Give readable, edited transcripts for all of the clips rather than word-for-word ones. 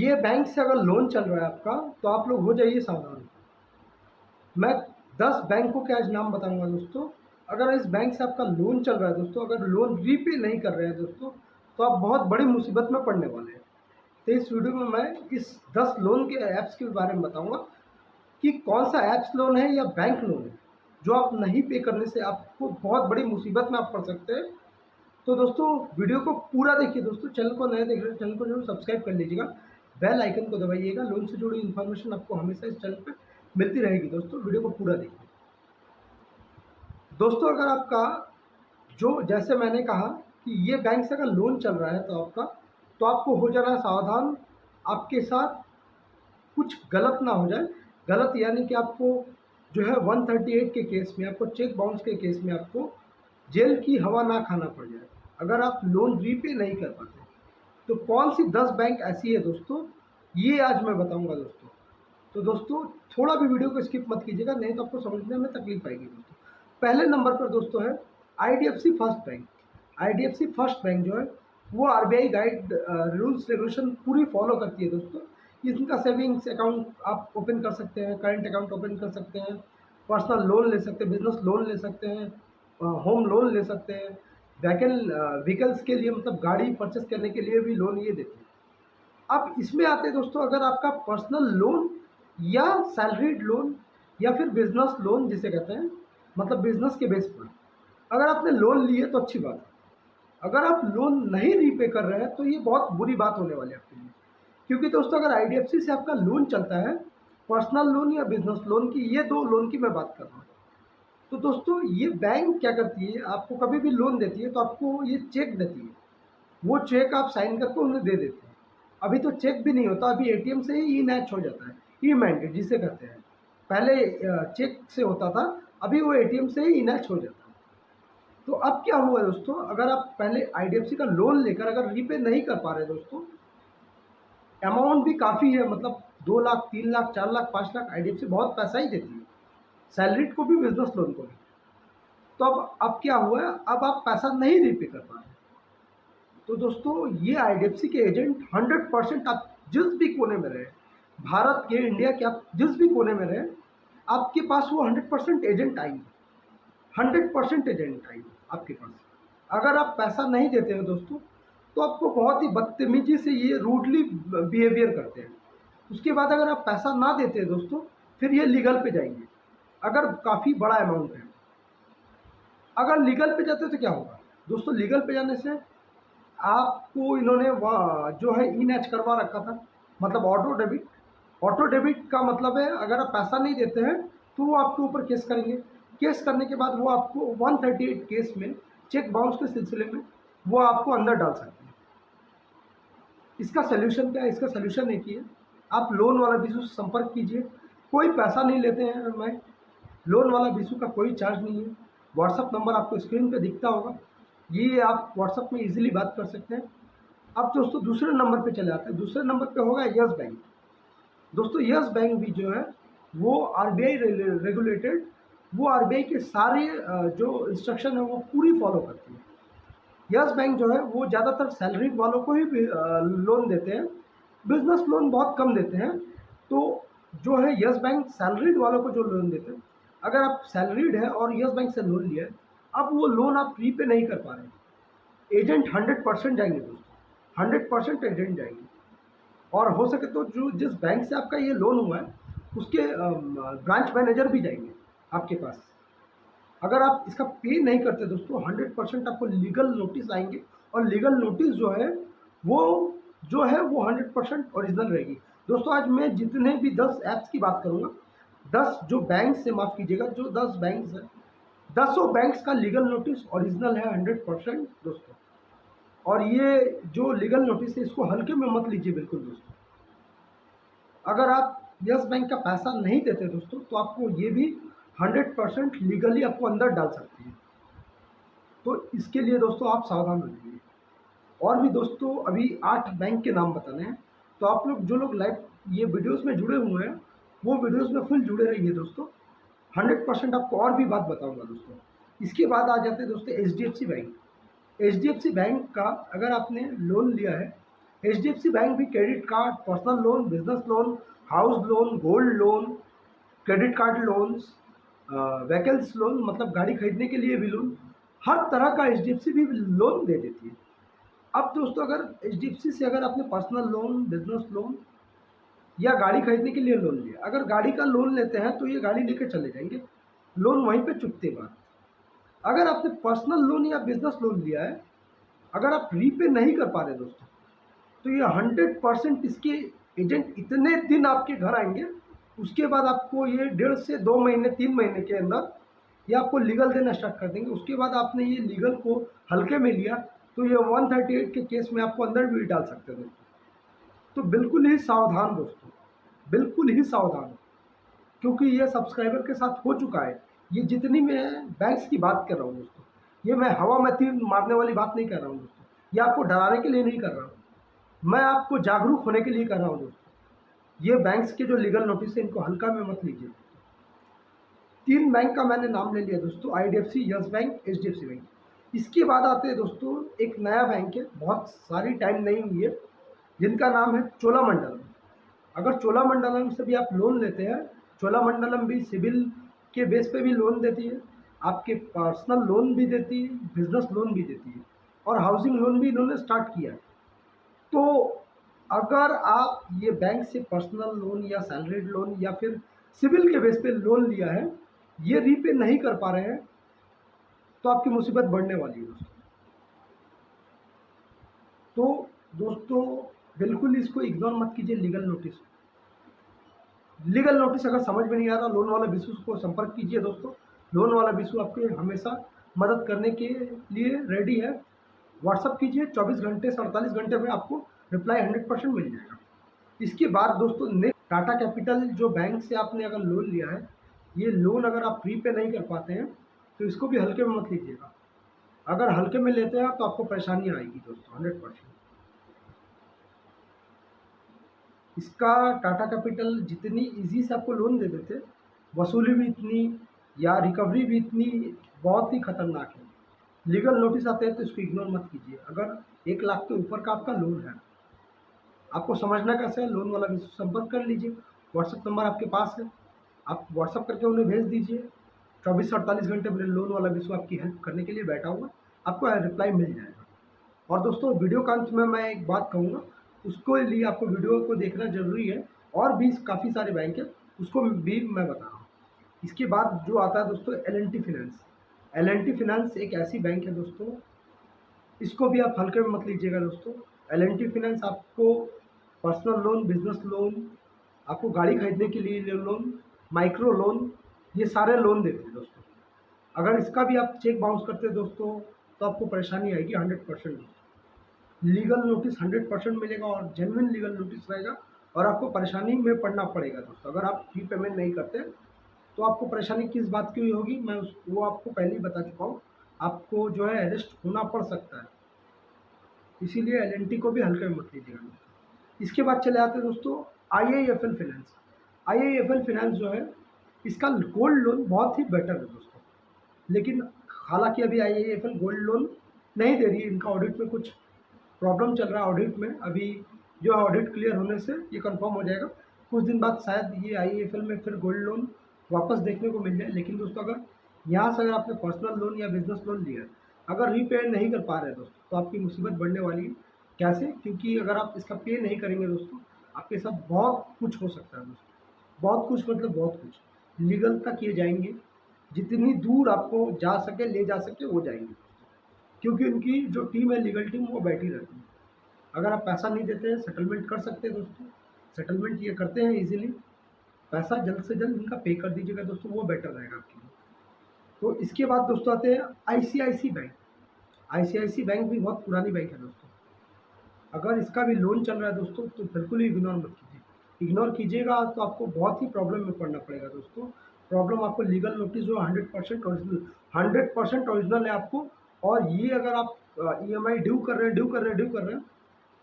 ये बैंक से अगर लोन चल रहा है आपका, तो आप लोग हो जाइए सावधान। मैं 10 बैंकों के आज नाम बताऊंगा दोस्तों। अगर इस बैंक से आपका लोन चल रहा है दोस्तों, अगर लोन रीपे नहीं कर रहे हैं दोस्तों, तो आप बहुत बड़ी मुसीबत में पड़ने वाले हैं। तो इस वीडियो में मैं इस 10 लोन के ऐप्स के बारे में बताऊंगा कि कौन सा ऐप्स लोन है या बैंक लोन है जो आप नहीं पे करने से आपको बहुत बड़ी मुसीबत में आप पड़ सकते हैं। तो दोस्तों वीडियो को पूरा देखिए दोस्तों। चैनल को नए देख रहे हैं, चैनल को जरूर सब्सक्राइब कर लीजिएगा, बेल आइकन को दबाइएगा। लोन से जुड़ी इन्फॉर्मेशन आपको हमेशा इस चैनल पे मिलती रहेगी दोस्तों। वीडियो को पूरा देखिए दोस्तों। अगर आपका जो जैसे मैंने कहा कि ये बैंक से अगर लोन चल रहा है तो आपको हो जाना सावधान। आपके साथ कुछ गलत ना हो जाए। गलत यानी कि आपको जो है 138 के केस में, आपको चेक बाउंस के केस में आपको जेल की हवा ना खाना पड़ जाए अगर आप लोन रीपे नहीं कर पाते। तो कौन सी 10 बैंक ऐसी है दोस्तों, ये आज मैं बताऊंगा दोस्तों। तो दोस्तों थोड़ा भी वीडियो को स्किप मत कीजिएगा, नहीं तो आपको समझने में तकलीफ आएगी दोस्तों। पहले नंबर पर दोस्तों है IDFC first bank. IDFC first bank जो है वो आरबीआई गाइड रूल्स रेगुलेशन पूरी फॉलो करती है दोस्तों। इनका सेविंग्स अकाउंट आप ओपन कर सकते हैं, करंट अकाउंट ओपन कर सकते हैं, पर्सनल लोन ले सकते हैं, बिजनेस लोन ले सकते हैं, होम लोन ले सकते हैं, व्हीकल्स के लिए मतलब गाड़ी परचेस करने के लिए भी लोन ये देते हैं। अब इसमें आते हैं दोस्तों, अगर आपका पर्सनल लोन या सैलरीड लोन या फिर बिजनेस लोन जिसे कहते हैं, मतलब बिजनेस के बेस पर अगर आपने लोन लिए तो अच्छी बात है। अगर आप लोन नहीं रीपे कर रहे हैं तो ये बहुत बुरी बात होने वाली है आपके लिए। क्योंकि दोस्तों अगर आईडीएफसी से आपका लोन चलता है, पर्सनल लोन या बिजनेस लोन की, ये दो लोन की मैं बात कर रहा हूँ। तो दोस्तों ये बैंक क्या करती है, आपको कभी भी लोन देती है तो आपको ये चेक देती है। वो चेक आप साइन करके उन्हें दे देते हैं। अभी तो चेक भी नहीं होता, अभी एटीएम से ही ई मैच हो जाता है, ई मैंडेट जिसे कहते हैं। पहले चेक से होता था, अभी वो एटीएम से ही ई मैच हो जाता है। तो अब क्या हुआ दोस्तों, अगर आप पहले आईडीएफसी का लोन लेकर अगर रीपे नहीं कर पा रहे दोस्तों, अमाउंट भी काफ़ी है, मतलब 2 लाख 3 लाख 4 लाख 5 लाख, आईडीएफसी बहुत पैसा ही देती है, सैलरीड को भी बिजनेस लोन को भी। तो अब क्या हुआ है, अब आप पैसा नहीं रीपे कर पा रहे। तो दोस्तों ये आईडीएफसी के एजेंट 100%, आप जिस भी कोने में रहे, भारत के, इंडिया के, आप जिस भी कोने में रहे, आपके पास वो 100% एजेंट आएंगे। 100% एजेंट आएंगे आपके पास। अगर आप पैसा नहीं देते हैं दोस्तों, तो आपको बहुत ही बदतमीजी से ये रूडली बिहेवियर करते हैं। उसके बाद अगर आप पैसा ना देते हैं दोस्तों, फिर ये लीगल पे जाएंगे अगर काफ़ी बड़ा अमाउंट है। अगर लीगल पे जाते तो क्या होगा दोस्तों, लीगल पे जाने से आपको इन्होंने वहाँ जो है ई नैच करवा रखा था, मतलब ऑटो डेबिट। ऑटो डेबिट का मतलब है अगर आप पैसा नहीं देते हैं तो वो आपके ऊपर केस करेंगे। केस करने के बाद वो आपको 138 केस में, चेक बाउंस के सिलसिले में, वो आपको अंदर डाल सकते हैं। इसका सोल्यूशन क्या है, इसका सोल्यूशन एक ही है, आप लोन वाला बिशु से संपर्क कीजिए। कोई पैसा नहीं लेते हैं मैं, लोन वाला बिशु का कोई चार्ज नहीं है। व्हाट्सअप नंबर आपको स्क्रीन पे दिखता होगा, ये आप व्हाट्सअप में इजीली बात कर सकते हैं। अब दोस्तों दूसरे नंबर पे चले आते हैं। दूसरे नंबर पे होगा यस बैंक। दोस्तों यस बैंक भी जो है वो आरबीआई रेगुलेटेड, वो आरबीआई के सारे जो इंस्ट्रक्शन है वो पूरी फॉलो करती है। यस बैंक जो है वो ज़्यादातर सैलरी वालों को ही लोन देते हैं, बिजनेस लोन बहुत कम देते हैं। तो जो है यस बैंक सैलरीड वालों को जो लोन देते हैं, अगर आप सैलरीड है और यस बैंक से लोन लिया है, अब वो लोन आप रीपे नहीं कर पा रहे हैं, एजेंट 100% जाएंगे दोस्तों, 100% एजेंट जाएंगे। और हो सके तो जो जिस बैंक से आपका ये लोन हुआ है उसके ब्रांच मैनेजर भी जाएंगे आपके पास। अगर आप इसका पे नहीं करते दोस्तों, 100% आपको लीगल नोटिस आएंगे। और लीगल नोटिस जो है वो 100% ओरिजिनल रहेगी दोस्तों। आज मैं जितने भी 10 ऐप्स की बात करूँगा, 10 जो बैंक से, माफ़ कीजिएगा, जो 10 बैंक्स हैं, 10 बैंक्स का लीगल नोटिस ओरिजिनल है 100% दोस्तों। और ये जो लीगल नोटिस है इसको हल्के में मत लीजिए बिल्कुल दोस्तों। अगर आप यस बैंक का पैसा नहीं देते दोस्तों, तो आपको ये भी 100% लीगली आपको अंदर डाल सकती है। तो इसके लिए दोस्तों आप सावधान रहिए। और भी दोस्तों अभी 8 बैंक के नाम बताने हैं, तो आप लोग जो लोग लाइव ये वीडियोस में जुड़े हुए हैं, वो वीडियोस में फुल जुड़े रहिए दोस्तों। 100% आपको और भी बात बताऊंगा दोस्तों। इसके बाद आ जाते हैं दोस्तों एचडीएफसी बैंक। एचडीएफसी बैंक का अगर आपने लोन लिया है एचडीएफसी बैंक भी credit card, personal loan, business loan, house loan, gold loan, credit card loans, vehicles loan मतलब गाड़ी खरीदने के लिए भी लोन, हर तरह का एचडीएफसी भी लोन दे देती है। अब दोस्तों अगर एचडीएफसी से अगर आपने पर्सनल लोन, बिजनेस लोन या गाड़ी खरीदने के लिए लोन लिया, अगर गाड़ी का लोन लेते हैं तो ये गाड़ी लेके चले जाएंगे, लोन वहीं पे चुकते बाद। अगर आपने पर्सनल लोन या बिजनेस लोन लिया है, अगर आप रीपे नहीं कर पा रहे दोस्तों, तो ये 100% इसके एजेंट इतने दिन आपके घर आएंगे, उसके बाद आपको ये 1.5 से 2 महीने 3 महीने के अंदर ये आपको लीगल देना स्टार्ट कर देंगे। उसके बाद आपने ये लीगल को हल्के में लिया तो ये 138 के केस में आपको अंदर भी डाल सकते हैं दोस्तों। तो बिल्कुल ही सावधान दोस्तों, बिल्कुल ही सावधान, क्योंकि ये सब्सक्राइबर के साथ हो चुका है। ये जितनी मैं बैंक्स की बात कर रहा हूँ दोस्तों, ये मैं हवा में तीर मारने वाली बात नहीं कर रहा हूँ दोस्तों, ये आपको डराने के लिए नहीं कर रहा हूँ, मैं आपको जागरूक होने के लिए कर रहा हूँ दोस्तों। ये बैंक्स के जो लीगल नोटिस है इनको हल्का में मत लीजिए। 3 बैंक का मैंने नाम ले लिया दोस्तों, IDFC, yes bank, HDFC bank. इसके बाद आते हैं दोस्तों एक नया बैंक है, बहुत सारी टाइम नहीं हुई है, जिनका नाम है चोलामंडलम। अगर चोलामंडलम से भी आप लोन लेते हैं, चोलामंडलम भी सिविल के बेस पे भी लोन देती है, आपके पर्सनल लोन भी देती है, बिजनेस लोन भी देती है, और हाउसिंग लोन भी इन्होंने स्टार्ट किया है। तो अगर आप ये बैंक से पर्सनल लोन या सैलरीड लोन या फिर सिविल के बेस पे लोन लिया है, ये रीपे नहीं कर पा रहे हैं, तो आपकी मुसीबत बढ़ने वाली है दोस्तों। तो दोस्तों बिल्कुल इसको इग्नोर मत कीजिए। लीगल नोटिस अगर समझ में नहीं आ रहा, लोन वाला विशु को संपर्क कीजिए दोस्तों। लोन वाला विशु आपके हमेशा मदद करने के लिए रेडी है। व्हाट्सअप कीजिए, 24 घंटे से 48 घंटे में आपको रिप्लाई 100% मिल जाएगा। इसके बाद दोस्तों नेक्स्ट टाटा कैपिटल, जो बैंक से आपने अगर लोन लिया है, ये लोन अगर आप प्रीपे नहीं कर पाते हैं तो इसको भी हल्के में मत लीजिएगा। अगर हल्के में लेते हैं तो आपको परेशानी आएगी दोस्तों 100%। इसका टाटा कैपिटल जितनी इजी से आपको लोन दे देते, वसूली भी इतनी या रिकवरी भी इतनी बहुत ही खतरनाक है। लीगल नोटिस आते हैं तो इसको इग्नोर मत कीजिए। अगर 1 लाख के ऊपर का आपका लोन है, आपको समझना कैसे है, लोन वाला भी संपर्क कर लीजिए। व्हाट्सअप नंबर आपके पास है, आप व्हाट्सअप करके उन्हें भेज दीजिए। 24 से 48 घंटे में लोन वाला विश्व आपकी हेल्प करने के लिए बैठा हुआ, आपको रिप्लाई मिल जाएगा। और दोस्तों वीडियो के अंत में मैं एक बात कहूँगा, उसको लिए आपको वीडियो को देखना ज़रूरी है। और भी काफ़ी सारे बैंक है, उसको भी मैं बता रहा हूँ। इसके बाद जो आता है दोस्तों एल.एन.टी फाइनेंस। एल.एन.टी फाइनेंस एक ऐसी बैंक है दोस्तों, इसको भी आप हल्के में मत लीजिएगा दोस्तों। एल.एन.टी फाइनेंस आपको पर्सनल लोन, बिजनेस लोन, आपको गाड़ी खरीदने के लिए लोन, माइक्रो लोन, ये सारे लोन देते हैं दोस्तों। अगर इसका भी आप चेक बाउंस करते हैं दोस्तों तो आपको परेशानी आएगी 100%। लीगल नोटिस 100% मिलेगा और जेन्युइन लीगल नोटिस रहेगा, और आपको परेशानी में पड़ना पड़ेगा दोस्तों। अगर आप फी पेमेंट नहीं करते तो आपको परेशानी किस बात की होगी, मैं वो आपको पहले ही बता चुका हूँ। आपको जो है अरेस्ट होना पड़ सकता है, इसीलिए एल.एन.टी को भी हल्के में मत लीजिएगा। इसके बाद चले आते हैं दोस्तों आई.आई.एफ.एल फाइनेंस। आई.आई.एफ.एल फाइनेंस जो है, इसका गोल्ड लोन बहुत ही बेटर है दोस्तों, लेकिन हालांकि अभी आई.आई.एफ.एल गोल्ड लोन नहीं दे रही है। इनका ऑडिट में कुछ प्रॉब्लम चल रहा है, ऑडिट में अभी जो है ऑडिट क्लियर होने से ये कंफर्म हो जाएगा। कुछ दिन बाद शायद ये आई.आई.एफ.एल में फिर गोल्ड लोन वापस देखने को मिल जाए। लेकिन दोस्तों अगर यहाँ से अगर आपने पर्सनल लोन या बिजनेस लोन लिया, अगर रीपे नहीं कर पा रहे हैं दोस्तों, तो आपकी मुसीबत बढ़ने वाली है। कैसे? क्योंकि अगर आप इसका पे नहीं करेंगे दोस्तों, आपके साथ बहुत कुछ हो सकता है दोस्तों, बहुत कुछ मतलब बहुत कुछ। लीगल तक ये जाएंगे, जितनी दूर आपको जा सके ले जा सके वो जाएंगे, क्योंकि उनकी जो टीम है लीगल टीम वो बैठी रहती है। अगर आप पैसा नहीं देते हैं, सेटलमेंट कर सकते हैं दोस्तों, सेटलमेंट ये करते हैं इजीली। पैसा जल्द से जल्द इनका पे कर दीजिएगा दोस्तों, वो बेटर रहेगा आपके लिए। तो इसके बाद दोस्तों आते हैं आईसीआईसी बैंक। आईसीआईसी बैंक भी बहुत पुरानी बैंक है दोस्तों। अगर इसका भी लोन चल रहा है दोस्तों तो बिल्कुल ही इग्नोर मत कीजिए। इग्नोर कीजिएगा तो आपको बहुत ही प्रॉब्लम में पड़ना पड़ेगा दोस्तों। प्रॉब्लम आपको लीगल नोटिस जो 100% ओरिजिनल, 100% ओरिजिनल है आपको। और ये अगर आप ईएमआई ड्यू कर रहे हैं,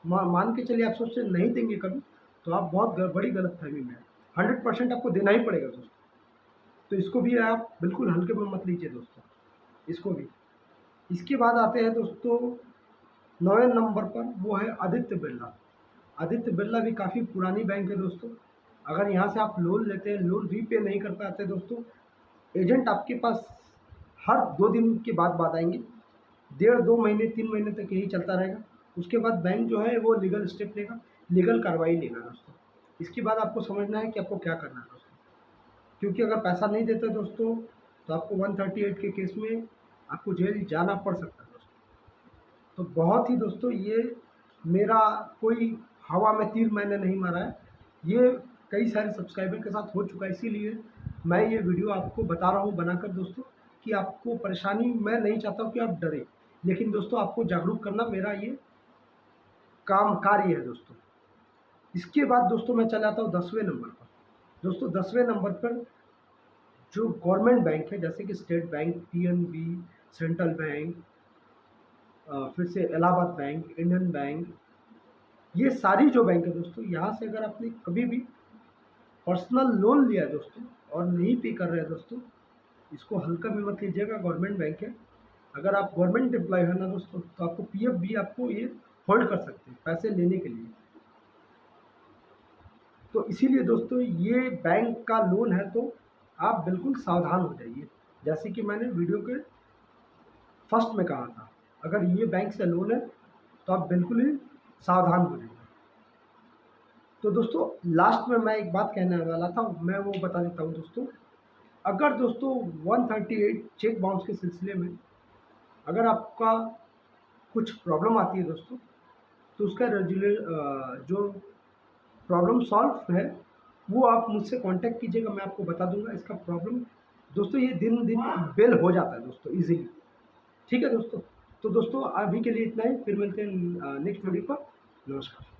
मान के चलिए आप सोचते नहीं देंगे कभी, तो आप बहुत बड़ी गलतफहमी में है। 100% आपको देना ही पड़ेगा दोस्तों। तो इसको भी आप बिल्कुल हल्के में मत लीजिए दोस्तों, इसको भी। इसके बाद आते हैं दोस्तों 9वें नंबर पर, वो है आदित्य बिरला। आदित्य बिरला भी काफ़ी पुरानी बैंक है दोस्तों। अगर यहाँ से आप लोन लेते हैं, लोन रीपे नहीं कर पाते दोस्तों, एजेंट आपके पास हर 2 दिन के बाद आएँगे। 1.5-2 महीने 3 महीने तक यही चलता रहेगा। उसके बाद बैंक जो है वो लीगल स्टेप लेगा, लीगल कार्रवाई लेगा दोस्तों। इसके बाद आपको समझना है कि आपको क्या करना है दोस्तों। क्योंकि अगर पैसा नहीं देते दोस्तों, तो आपको 138 के केस में आपको जेल जाना पड़ सकता है दोस्तों। तो बहुत ही दोस्तों, ये मेरा कोई हवा में तीर मैंने नहीं मारा है, ये कई सारे सब्सक्राइबर के साथ हो चुका है, इसीलिए मैं ये वीडियो आपको बता रहा हूँ बनाकर दोस्तों, कि आपको परेशानी, मैं नहीं चाहता हूँ कि आप डरें, लेकिन दोस्तों आपको जागरूक करना मेरा ये काम कार्य है दोस्तों। इसके बाद दोस्तों मैं चला आता हूँ 10वें नंबर पर। दोस्तों 10वें नंबर पर जो गवर्नमेंट बैंक है, जैसे कि state bank, PNB, central bank, फिर से इलाहाबाद बैंक, इंडियन बैंक, ये सारी जो बैंक है दोस्तों, यहाँ से अगर आपने कभी भी पर्सनल लोन लिया है दोस्तों और नहीं पे कर रहे हैं दोस्तों, इसको हल्का में मत लीजिएगा, गवर्नमेंट बैंक है। अगर आप गवर्नमेंट एम्प्लॉय है ना दोस्तों, तो आपको पीएफ भी आपको ये होल्ड कर सकते हैं पैसे लेने के लिए। तो इसीलिए दोस्तों ये बैंक का लोन है, तो आप बिल्कुल सावधान हो जाइए। जैसे कि मैंने वीडियो के फर्स्ट में कहा था, अगर ये बैंक से लोन है तो आप बिल्कुल ही सावधान हो जाइए। तो दोस्तों लास्ट में मैं एक बात कहने वाला था, मैं वो बता देता हूँ दोस्तों। अगर दोस्तों 138 चेक बाउंस के सिलसिले में अगर आपका कुछ प्रॉब्लम आती है दोस्तों, तो उसका जो प्रॉब्लम सॉल्व है वो आप मुझसे कांटेक्ट कीजिएगा, मैं आपको बता दूंगा इसका प्रॉब्लम। दोस्तों ये दिन दिन बेल हो जाता है दोस्तों इजीली। ठीक है दोस्तों, तो दोस्तों अभी के लिए इतना ही, फिर मिलते हैं नेक्स्ट वीडियो पर। नमस्कार।